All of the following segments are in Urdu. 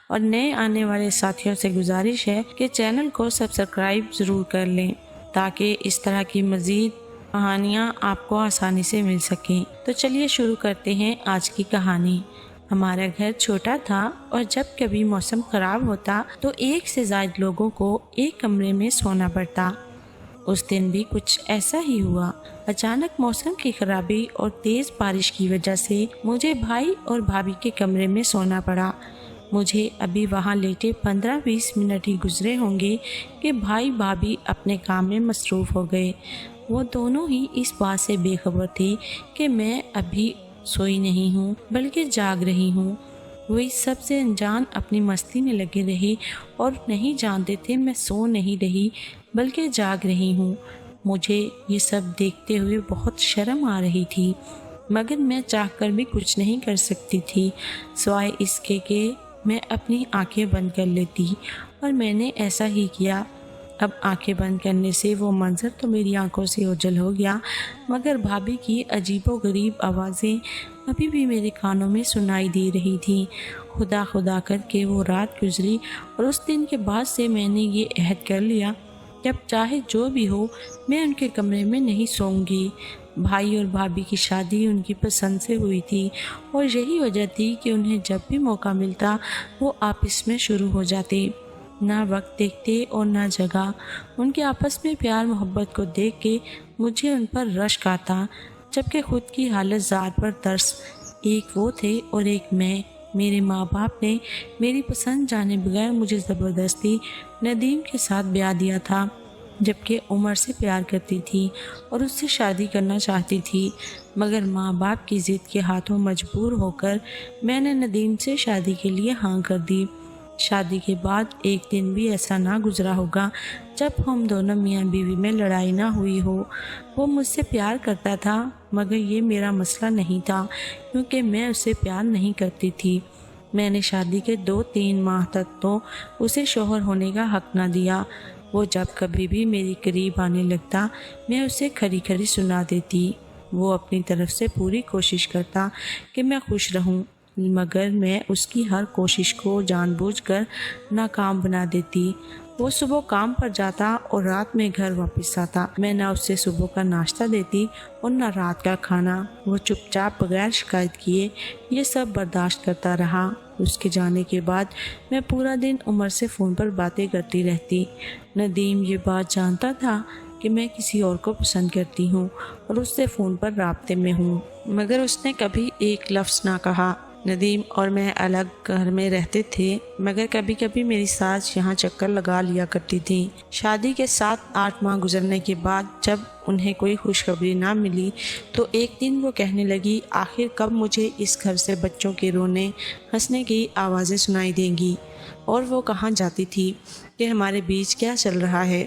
اور نئے آنے والے ساتھیوں سے گزارش ہے کہ چینل کو سبسکرائب ضرور کر لیں تاکہ اس طرح کی مزید کہانیاں آپ کو آسانی سے مل سکیں۔ تو چلیے شروع کرتے ہیں آج کی کہانی۔ ہمارا گھر چھوٹا تھا اور جب کبھی موسم خراب ہوتا تو ایک سے زائد لوگوں کو ایک کمرے میں سونا پڑتا۔ اس دن بھی کچھ ایسا ہی ہوا۔ اچانک موسم کی خرابی اور تیز بارش کی وجہ سے مجھے بھائی اور بھابھی کے کمرے میں سونا پڑا۔ مجھے ابھی وہاں لیٹے 15-20 منٹ ہی گزرے ہوں گے کہ بھائی بھابھی اپنے کام میں مصروف ہو گئے۔ وہ دونوں ہی اس بات سے بے خبر تھے کہ میں ابھی سوئی نہیں ہوں بلکہ جاگ رہی ہوں۔ وہ اس سب سے انجان اپنی مستی میں لگے رہے اور نہیں جانتے تھے میں سو نہیں رہی بلکہ جاگ رہی ہوں۔ مجھے یہ سب دیکھتے ہوئے بہت شرم آ رہی تھی، مگر میں چاہ کر بھی کچھ نہیں کر سکتی تھی سوائے اس کے کہ میں اپنی آنکھیں بند کر لیتی، اور میں نے ایسا ہی کیا۔ اب آنکھیں بند کرنے سے وہ منظر تو میری آنکھوں سے اوجھل ہو گیا، مگر بھابھی کی عجیب و غریب آوازیں ابھی بھی میرے کانوں میں سنائی دے رہی تھیں۔ خدا خدا کر کے وہ رات گزری، اور اس دن کے بعد سے میں نے یہ عہد کر لیا کہ اب چاہے جو بھی ہو میں ان کے کمرے میں نہیں سوؤں گی۔ بھائی اور بھابھی کی شادی ان کی پسند سے ہوئی تھی، اور یہی وجہ تھی کہ انہیں جب بھی موقع ملتا وہ آپس میں شروع ہو جاتے، نہ وقت دیکھتے اور نہ جگہ۔ ان کے آپس میں پیار محبت کو دیکھ کے مجھے ان پر رشک آتا، جبکہ خود کی حالت ذات پر ترس۔ ایک وہ تھے اور ایک میں۔ میرے ماں باپ نے میری پسند جانے بغیر مجھے زبردستی ندیم کے ساتھ بیاہ دیا تھا، جبکہ عمر سے پیار کرتی تھی اور اس سے شادی کرنا چاہتی تھی، مگر ماں باپ کی ضد کے ہاتھوں مجبور ہو کر میں نے ندیم سے شادی کے لیے ہاں کر دی۔ شادی کے بعد ایک دن بھی ایسا نہ گزرا ہوگا جب ہم دونوں میاں بیوی میں لڑائی نہ ہوئی ہو۔ وہ مجھ سے پیار کرتا تھا، مگر یہ میرا مسئلہ نہیں تھا کیونکہ میں اس سے پیار نہیں کرتی تھی۔ میں نے شادی کے 2-3 ماہ تک تو اسے شوہر ہونے کا حق نہ دیا۔ وہ جب کبھی بھی میری قریب آنے لگتا میں اسے کھری کھری سنا دیتی۔ وہ اپنی طرف سے پوری کوشش کرتا کہ میں خوش رہوں، مگر میں اس کی ہر کوشش کو جان بوجھ کر ناکام بنا دیتی۔ وہ صبح کام پر جاتا اور رات میں گھر واپس آتا۔ میں نہ اسے صبح کا ناشتہ دیتی اور نہ رات کا کھانا۔ وہ چپ چاپ بغیر شکایت کیے یہ سب برداشت کرتا رہا۔ اس کے جانے کے بعد میں پورا دن عمر سے فون پر باتیں کرتی رہتی۔ ندیم یہ بات جانتا تھا کہ میں کسی اور کو پسند کرتی ہوں اور اس سے فون پر رابطے میں ہوں، مگر اس نے کبھی ایک لفظ نہ کہا۔ ندیم اور میں الگ گھر میں رہتے تھے، مگر کبھی کبھی میری ساس یہاں چکر لگا لیا کرتی تھی۔ شادی کے 7-8 ماہ گزرنے کے بعد جب انہیں کوئی خوشخبری نہ ملی تو ایک دن وہ کہنے لگی، آخر کب مجھے اس گھر سے بچوں کے رونے ہنسنے کی آوازیں سنائی دیں گی؟ اور وہ کہاں جاتی تھی کہ ہمارے بیچ کیا چل رہا ہے؟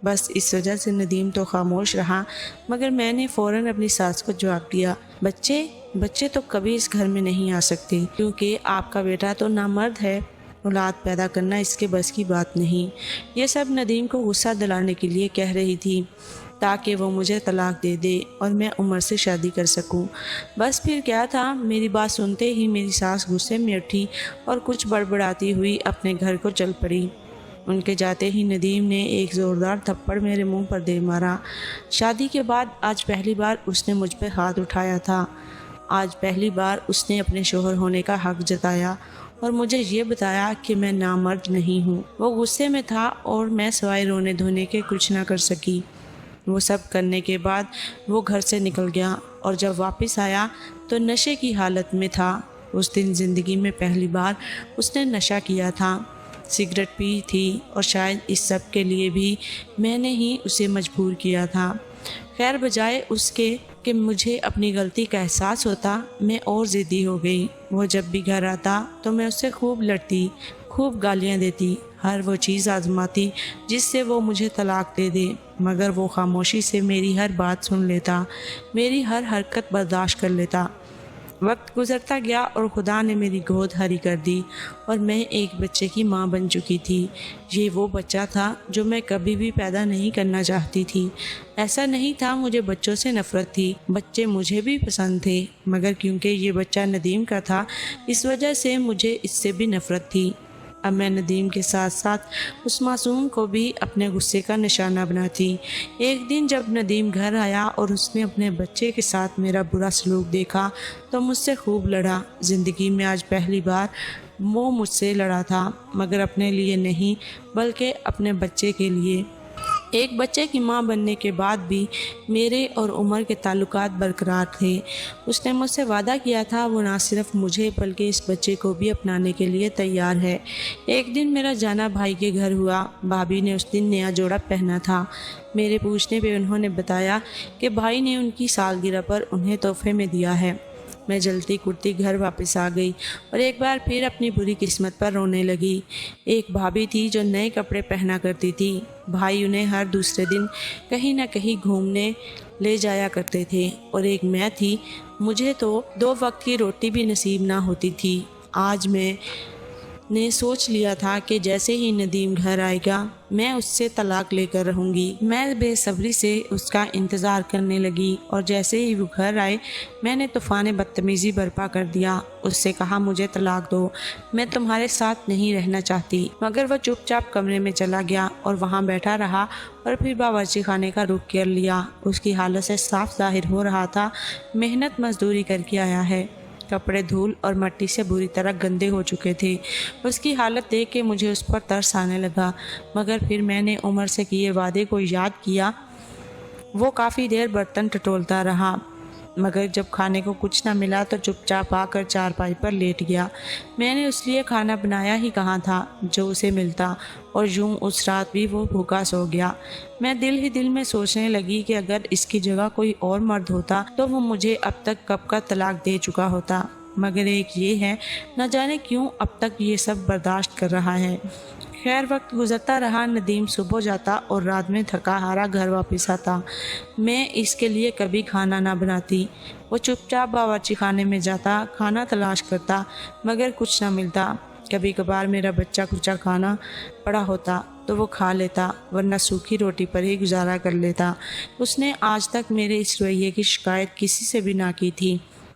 بس اس وجہ سے ندیم تو خاموش رہا، مگر میں نے فوراً اپنی ساس کو جواب دیا، بچے تو کبھی اس گھر میں نہیں آ سکتے کیونکہ آپ کا بیٹا تو نامرد ہے، اولاد پیدا کرنا اس کے بس کی بات نہیں۔ یہ سب ندیم کو غصہ دلانے کے لیے کہہ رہی تھی تاکہ وہ مجھے طلاق دے دے اور میں عمر سے شادی کر سکوں۔ بس پھر کیا تھا، میری بات سنتے ہی میری ساس غصے میں اٹھی اور کچھ بڑبڑاتی ہوئی اپنے گھر کو چل پڑی۔ ان کے جاتے ہی ندیم نے ایک زوردار تھپڑ میرے منہ پر دے مارا۔ شادی کے بعد آج پہلی بار اس نے مجھ پہ ہاتھ اٹھایا تھا۔ آج پہلی بار اس نے اپنے شوہر ہونے کا حق جتایا اور مجھے یہ بتایا کہ میں نامرد نہیں ہوں۔ وہ غصے میں تھا اور میں سوائے رونے دھونے کے کچھ نہ کر سکی۔ وہ سب کرنے کے بعد وہ گھر سے نکل گیا اور جب واپس آیا تو نشے کی حالت میں تھا۔ اس دن زندگی میں پہلی بار اس نے نشہ کیا تھا، سگریٹ پی تھی، اور شاید اس سب کے لیے بھی میں نے ہی اسے مجبور کیا تھا۔ خیر بجائے اس کے کہ مجھے اپنی غلطی کا احساس ہوتا، میں اور ضدی ہو گئی۔ وہ جب بھی گھر آتا تو میں اس سے خوب لڑتی، خوب گالیاں دیتی، ہر وہ چیز آزماتی جس سے وہ مجھے طلاق دے دے، مگر وہ خاموشی سے میری ہر بات سن لیتا، میری ہر حرکت برداشت کر لیتا۔ وقت گزرتا گیا اور خدا نے میری گود ہری کر دی اور میں ایک بچے کی ماں بن چکی تھی۔ یہ وہ بچہ تھا جو میں کبھی بھی پیدا نہیں کرنا چاہتی تھی۔ ایسا نہیں تھا مجھے بچوں سے نفرت تھی، بچے مجھے بھی پسند تھے، مگر کیونکہ یہ بچہ ندیم کا تھا اس وجہ سے مجھے اس سے بھی نفرت تھی۔ اب میں ندیم کے ساتھ ساتھ اس معصوم کو بھی اپنے غصے کا نشانہ بناتی۔ ایک دن جب ندیم گھر آیا اور اس نے اپنے بچے کے ساتھ میرا برا سلوک دیکھا تو مجھ سے خوب لڑا۔ زندگی میں آج پہلی بار وہ مجھ سے لڑا تھا، مگر اپنے لیے نہیں بلکہ اپنے بچے کے لیے۔ ایک بچے کی ماں بننے کے بعد بھی میرے اور عمر کے تعلقات برقرار تھے۔ اس نے مجھ سے وعدہ کیا تھا وہ نہ صرف مجھے بلکہ اس بچے کو بھی اپنانے کے لیے تیار ہے۔ ایک دن میرا جانا بھائی کے گھر ہوا۔ بھابھی نے اس دن نیا جوڑا پہنا تھا۔ میرے پوچھنے پہ انہوں نے بتایا کہ بھائی نے ان کی سالگرہ پر انہیں تحفے میں دیا ہے۔ میں جلتی کرتی گھر واپس آ گئی اور ایک بار پھر اپنی بری قسمت پر رونے لگی۔ ایک بھابھی تھی جو نئے کپڑے پہنا کرتی تھی۔ بھائی انہیں ہر دوسرے دن کہیں نہ کہیں گھومنے لے جایا کرتے تھے، اور ایک میں تھی، مجھے تو 2 وقت کی روٹی بھی نصیب نہ ہوتی تھی۔ آج میں نے سوچ لیا تھا کہ جیسے ہی ندیم گھر آئے گا میں اس سے طلاق لے کر رہوں گی۔ میں بے صبری سے اس کا انتظار کرنے لگی، اور جیسے ہی وہ گھر آئے میں نے طوفان بدتمیزی برپا کر دیا۔ اس سے کہا مجھے طلاق دو، میں تمہارے ساتھ نہیں رہنا چاہتی۔ مگر وہ چپ چاپ کمرے میں چلا گیا اور وہاں بیٹھا رہا اور پھر باورچی خانے کا رخ کر لیا۔ اس کی حالت سے صاف ظاہر ہو رہا تھا محنت مزدوری کر کے آیا ہے۔ کپڑے دھول اور مٹی سے بری طرح گندے ہو چکے تھے۔ اس کی حالت دیکھ کے مجھے اس پر ترس آنے لگا، مگر پھر میں نے عمر سے کیے وعدے کو یاد کیا۔ وہ کافی دیر برتن ٹٹولتا رہا، مگر جب کھانے کو کچھ نہ ملا تو چپ چاپ آ کر چارپائی پر لیٹ گیا۔ میں نے اس لیے کھانا بنایا ہی کہاں تھا جو اسے ملتا، اور یوں اس رات بھی وہ بھوکا سو گیا۔ میں دل ہی دل میں سوچنے لگی کہ اگر اس کی جگہ کوئی اور مرد ہوتا تو وہ مجھے اب تک کب کا طلاق دے چکا ہوتا، مگر ایک یہ ہے نہ جانے کیوں اب تک یہ سب برداشت کر رہا ہے۔ خیر وقت گزرتا رہا۔ ندیم صبح جاتا اور رات میں تھکا ہارا گھر واپس آتا۔ میں اس کے لیے کبھی کھانا نہ بناتی۔ وہ چپ چاپ باورچی خانے میں جاتا، کھانا تلاش کرتا، مگر کچھ نہ ملتا۔ کبھی کبھار میرا بچہ کچا کھانا پڑا ہوتا تو وہ کھا لیتا، ورنہ سوکھی روٹی پر ہی گزارا کر لیتا۔ اس نے آج تک میرے اس رویے کی شکایت کسی سے بھی نہ کی تھی،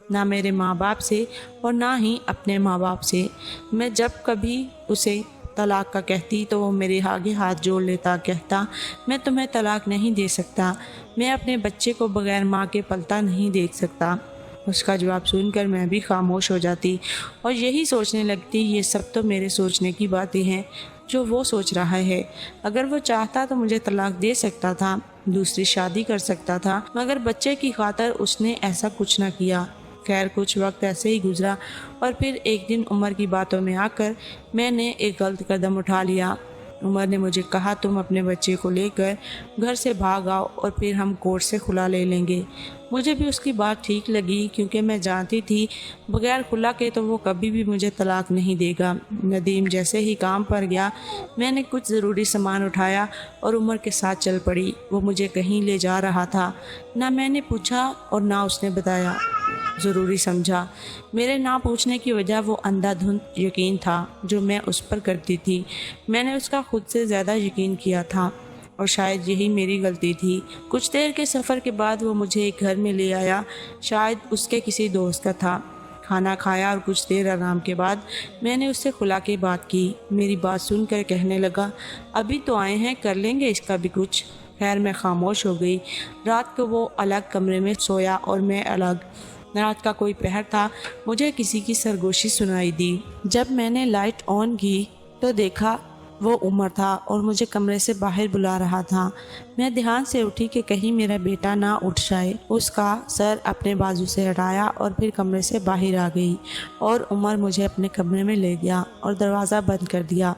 نہ میرے ماں باپ سے اور نہ ہی اپنے ماں باپ سے۔ میں جب کبھی اسے طلاق کا کہتی تو وہ میرے آگے ہاتھ جوڑ لیتا، کہتا میں تمہیں طلاق نہیں دے سکتا، میں اپنے بچے کو بغیر ماں کے پلتا نہیں دیکھ سکتا۔ اس کا جواب سن کر میں بھی خاموش ہو جاتی اور یہی سوچنے لگتی یہ سب تو میرے سوچنے کی باتیں ہیں جو وہ سوچ رہا ہے۔ اگر وہ چاہتا تو مجھے طلاق دے سکتا تھا، دوسری شادی کر سکتا تھا، مگر بچے کی خاطر اس نے ایسا کچھ نہ کیا۔ خیر کچھ وقت ایسے ہی گزرا اور پھر ایک دن عمر کی باتوں میں آ کر میں نے ایک غلط قدم اٹھا لیا۔ عمر نے مجھے کہا تم اپنے بچے کو لے کر گھر سے بھاگ آؤ اور پھر ہم کورٹ سے خلا لے لیں گے۔ مجھے بھی اس کی بات ٹھیک لگی، کیونکہ میں جانتی تھی بغیر خلا کے تو وہ کبھی بھی مجھے طلاق نہیں دے گا۔ ندیم جیسے ہی کام پر گیا میں نے کچھ ضروری سامان اٹھایا اور عمر کے ساتھ چل پڑی۔ وہ مجھے کہیں لے جا رہا تھا، نہ میں نے پوچھا اور نہ اس نے بتایا، ضروری سمجھا۔ میرے نہ پوچھنے کی وجہ وہ اندھا دھند یقین تھا جو میں اس پر کرتی تھی۔ میں نے اس کا خود سے زیادہ یقین کیا تھا، اور شاید یہی میری غلطی تھی۔ کچھ دیر کے سفر کے بعد وہ مجھے ایک گھر میں لے آیا، شاید اس کے کسی دوست کا تھا۔ کھانا کھایا اور کچھ دیر آرام کے بعد میں نے اس سے خلا کی بات کی۔ میری بات سن کر کہنے لگا ابھی تو آئے ہیں، کر لیں گے اس کا بھی کچھ۔ خیر میں خاموش ہو گئی۔ رات کو وہ الگ کمرے میں سویا اور میں الگ۔ رات کا کوئی پہر تھا، مجھے کسی کی سرگوشی سنائی دی۔ جب میں نے لائٹ آن کی تو دیکھا وہ عمر تھا اور مجھے کمرے سے باہر بلا رہا تھا۔ میں دھیان سے اٹھی کہ کہیں میرا بیٹا نہ اٹھ جائے۔ اس کا سر اپنے بازو سے ہٹایا اور پھر کمرے سے باہر آ گئی، اور عمر مجھے اپنے کمرے میں لے گیا اور دروازہ بند کر دیا۔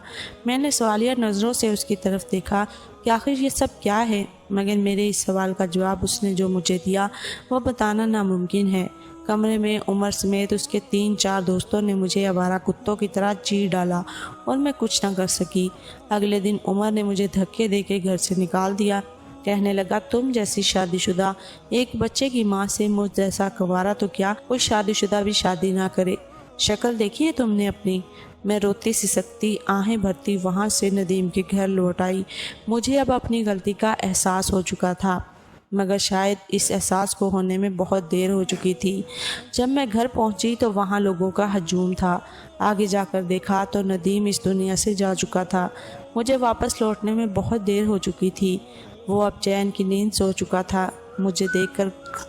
میں نے سوالیہ نظروں سے اس کی طرف دیکھا کہ آخر یہ سب کیا ہے، مگر میرے اس سوال کا جواب اس نے جو مجھے دیا وہ بتانا ناممکن ہے۔ کمرے میں عمر سمیت اس کے 3-4 دوستوں نے مجھے آوارہ کتوں کی طرح چیر ڈالا اور میں کچھ نہ کر سکی۔ اگلے دن عمر نے مجھے دھکے دے کے گھر سے نکال دیا۔ کہنے لگا تم جیسی شادی شدہ ایک بچے کی ماں سے مجھ جیسا کنوارا تو کیا کوئی شادی شدہ بھی شادی نہ کرے، شکل دیکھی ہے تم نے اپنی۔ میں روتی سسکتی آہیں بھرتی وہاں سے ندیم کے گھر لوٹ آئی۔ مجھے اب اپنی غلطی کا احساس ہو چکا تھا۔ مگر شاید اس احساس کو ہونے میں بہت دیر ہو چکی تھی۔ جب میں گھر پہنچی تو وہاں لوگوں کا ہجوم تھا۔ آگے جا کر دیکھا تو ندیم اس دنیا سے جا چکا تھا۔ مجھے واپس لوٹنے میں بہت دیر ہو چکی تھی۔ وہ اب چین کی نیند سو چکا تھا۔ مجھے دیکھ کر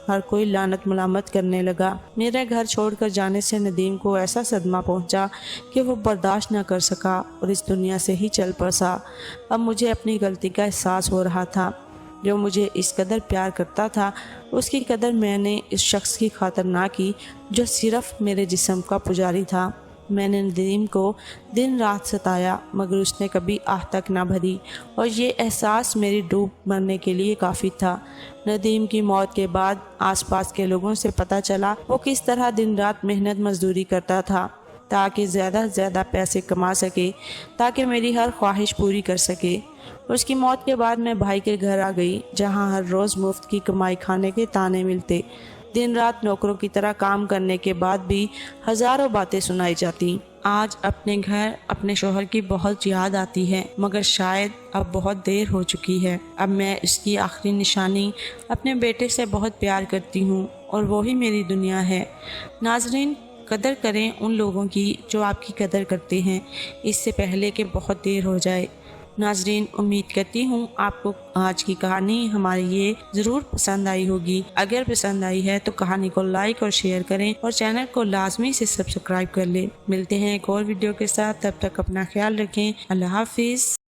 ہر کوئی لعنت ملامت کرنے لگا۔ میرا گھر چھوڑ کر جانے سے ندیم کو ایسا صدمہ پہنچا کہ وہ برداشت نہ کر سکا اور اس دنیا سے ہی چل بسا۔ اب مجھے اپنی غلطی کا احساس ہو رہا تھا۔ جو مجھے اس قدر پیار کرتا تھا اس کی قدر میں نے اس شخص کی خاطر نہ کی جو صرف میرے جسم کا پجاری تھا۔ میں نے ندیم کو دن رات ستایا مگر اس نے کبھی آہ تک نہ بھری اور یہ احساس میری ڈوب مرنے کے لیے کافی تھا۔ ندیم کی موت کے بعد آس پاس کے لوگوں سے پتہ چلا وہ کس طرح دن رات محنت مزدوری کرتا تھا تاکہ زیادہ سے زیادہ پیسے کما سکے، تاکہ میری ہر خواہش پوری کر سکے۔ اس کی موت کے بعد میں بھائی کے گھر آ گئی جہاں ہر روز مفت کی کمائی کھانے کے طعنے ملتے۔ دن رات نوکروں کی طرح کام کرنے کے بعد بھی ہزاروں باتیں سنائی جاتی۔ آج اپنے گھر اپنے شوہر کی بہت یاد آتی ہے مگر شاید اب بہت دیر ہو چکی ہے۔ اب میں اس کی آخری نشانی اپنے بیٹے سے بہت پیار کرتی ہوں اور وہی میری دنیا ہے۔ ناظرین، قدر کریں ان لوگوں کی جو آپ کی قدر کرتے ہیں اس سے پہلے کہ بہت دیر ہو جائے۔ ناظرین، امید کرتی ہوں آپ کو آج کی کہانی ہماری یہ ضرور پسند آئی ہوگی۔ اگر پسند آئی ہے تو کہانی کو لائک اور شیئر کریں اور چینل کو لازمی سے سبسکرائب کر لیں۔ ملتے ہیں ایک اور ویڈیو کے ساتھ، تب تک اپنا خیال رکھیں۔ اللہ حافظ۔